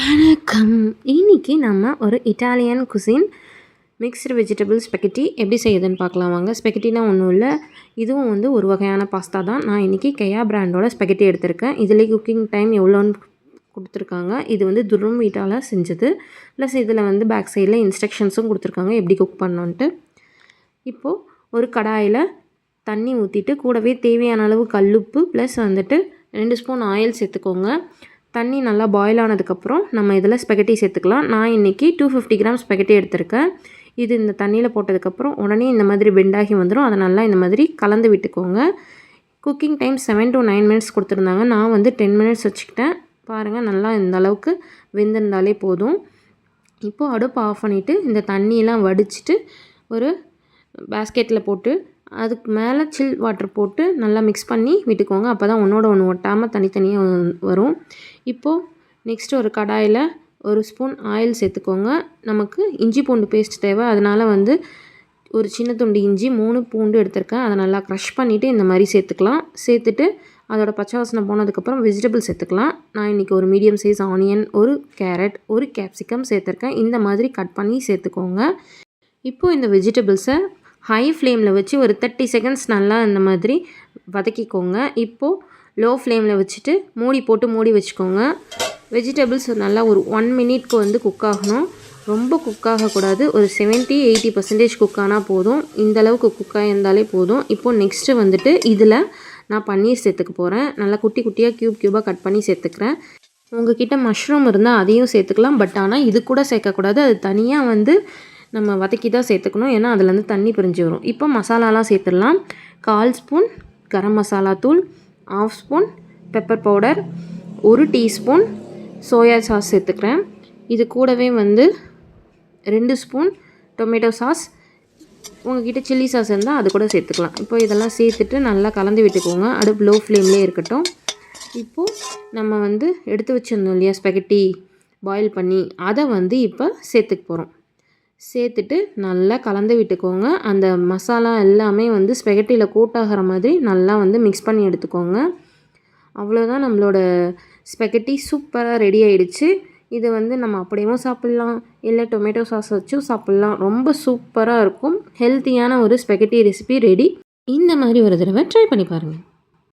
வணக்கம். இன்னைக்கு நம்ம ஒரு Italian cuisine mixed vegetable spaghetti எப்படி செய்யுதுன்னு பார்க்கலாம் வாங்க. ஸ்பெகட்டினா ஒன்றும் இல்லை, இதுவும் வந்து ஒரு வகையான பாஸ்தா தான். நான் இன்றைக்கி கெயா பிராண்டோட ஸ்பெகட்டி எடுத்திருக்கேன். இதில் குக்கிங் டைம் எவ்வளோன்னு கொடுத்துருக்காங்க. இது வந்து துரும் வீட்டால் செஞ்சது. ப்ளஸ் இதில் வந்து பேக் சைடில் இன்ஸ்ட்ரக்ஷன்ஸும் கொடுத்துருக்காங்க எப்படி குக் பண்ணோன்ட்டு. இப்போது ஒரு கடாயில் தண்ணி ஊற்றிட்டு கூடவே தேவையான அளவு கல்லுப்பு ப்ளஸ் வந்துட்டு 2 ஸ்பூன் ஆயில் சேர்த்துக்கோங்க. தண்ணி நல்லா பாயில் ஆனதுக்கப்புறம் நம்ம இதில் ஸ்பெகட்டி சேர்த்துக்கலாம். நான் இன்றைக்கி 250 கிராம் ஸ்பெகட்டி எடுத்திருக்கேன். இது இந்த தண்ணியில் போட்டதுக்கப்புறம் உடனே இந்த மாதிரி பெண்டாகி வந்துடும். அதை நல்லா இந்த மாதிரி கலந்து விட்டுக்கோங்க. குக்கிங் டைம் 7 to 9 மினிட்ஸ் கொடுத்துருந்தாங்க. நான் வந்து 10 மினிட்ஸ் வச்சுக்கிட்டேன். பாருங்கள், நல்லா இந்த அளவுக்கு வெந்திருந்தாலே போதும். இப்போது அடுப்பு ஆஃப் பண்ணிவிட்டு இந்த தண்ணியெலாம் வடிச்சிட்டு ஒரு பேஸ்கெட்டில் போட்டு அதுக்கு மேலே சில் வாட்டர் போட்டு நல்லா மிக்ஸ் பண்ணி விட்டுக்கோங்க. அப்போ தான் ஒன்றோட ஒன்று ஒட்டாமல் தனித்தனியாக வரும். இப்போது நெக்ஸ்ட்டு ஒரு கடாயில் 1 ஸ்பூன் ஆயில் சேர்த்துக்கோங்க. நமக்கு இஞ்சி பூண்டு பேஸ்ட் தேவை. அதனால் வந்து ஒரு சின்ன துண்டு இஞ்சி 3 பூண்டு எடுத்திருக்கேன். அதை நல்லா க்ரஷ் பண்ணிவிட்டு இந்த மாதிரி சேர்த்துக்கலாம். சேர்த்துட்டு அதோட பச்சை வாசனை போனதுக்கப்புறம் வெஜிடபிள் சேர்த்துக்கலாம். நான் இன்றைக்கி ஒரு மீடியம் சைஸ் ஆனியன், ஒரு கேரட், ஒரு கேப்சிகம் சேர்த்துருக்கேன். இந்த மாதிரி கட் பண்ணி சேர்த்துக்கோங்க. இப்போது இந்த வெஜிடபிள்ஸை ஹை ஃப்ளேமில் வச்சு ஒரு 30 செகண்ட்ஸ் நல்லா இந்த மாதிரி வதக்கிக்கோங்க. இப்போது லோ ஃப்ளேமில் வச்சுட்டு மூடி வச்சுக்கோங்க. வெஜிடபிள்ஸ் நல்லா ஒரு 1 மினிட்க்கு வந்து குக் ஆகணும். ரொம்ப குக் ஆகக்கூடாது. ஒரு 70-80% குக் ஆனால் போதும். இந்தளவுக்கு குக் ஆகியிருந்தாலே போதும். இப்போது நெக்ஸ்ட்டு வந்துட்டு இதில் நான் பன்னீர் சேர்த்துக்க போகிறேன். நல்லா குட்டி குட்டியாக க்யூபாக கட் பண்ணி சேர்த்துக்கிறேன். உங்கள்கிட்ட மஷ்ரூம் இருந்தால் அதையும் சேர்த்துக்கலாம். பட் ஆனால் இது கூட சேர்க்கக்கூடாது. அது தனியாக வந்து நம்ம வதக்கி தான் சேர்த்துக்கணும். ஏன்னா அதுலேருந்து தண்ணி பிரிஞ்சு வரும். இப்போ மசாலாலாம் சேர்த்துடலாம். 1/4 ஸ்பூன் கரம் மசாலா தூள், 1/2 spoon pepper powder, 1 teaspoon soya sauce சேர்த்துக்கிறேன். இது கூடவே வந்து 2 ஸ்பூன் டொமேட்டோ சாஸ், உங்கள்கிட்ட சில்லி சாஸ் இருந்தால் அது கூட சேர்த்துக்கலாம். இப்போ இதெல்லாம் சேர்த்துட்டு நல்லா கலந்து விட்டுக்கோங்க. அடுப்பு லோ ஃப்ளேம்லேயே இருக்கட்டும். இப்போது நம்ம வந்து எடுத்து வச்சுருந்தோம் இல்லையா ஸ்பெகட்டி பாயில் பண்ணி, அதை வந்து இப்போ சேர்த்துக்க போகிறோம். சேர்த்துட்டு நல்லா கலந்து விட்டுக்கோங்க. அந்த மசாலா எல்லாமே வந்து ஸ்பெகட்டியில் கோட் ஆகிற மாதிரி நல்லா வந்து மிக்ஸ் பண்ணி எடுத்துக்கோங்க. அவ்வளோதான், நம்மளோட ஸ்பெகட்டி சூப்பராக ரெடி ஆகிடுச்சு. இது வந்து நம்ம அப்படியும் சாப்பிட்லாம், இல்லை டொமேட்டோ சாஸ் வச்சும் சாப்பிட்லாம். ரொம்ப சூப்பராக இருக்கும். ஹெல்த்தியான ஒரு ஸ்பெகட்டி ரெசிபி ரெடி. இந்த மாதிரி ஒரு தடவை ட்ரை பண்ணி பாருங்கள்.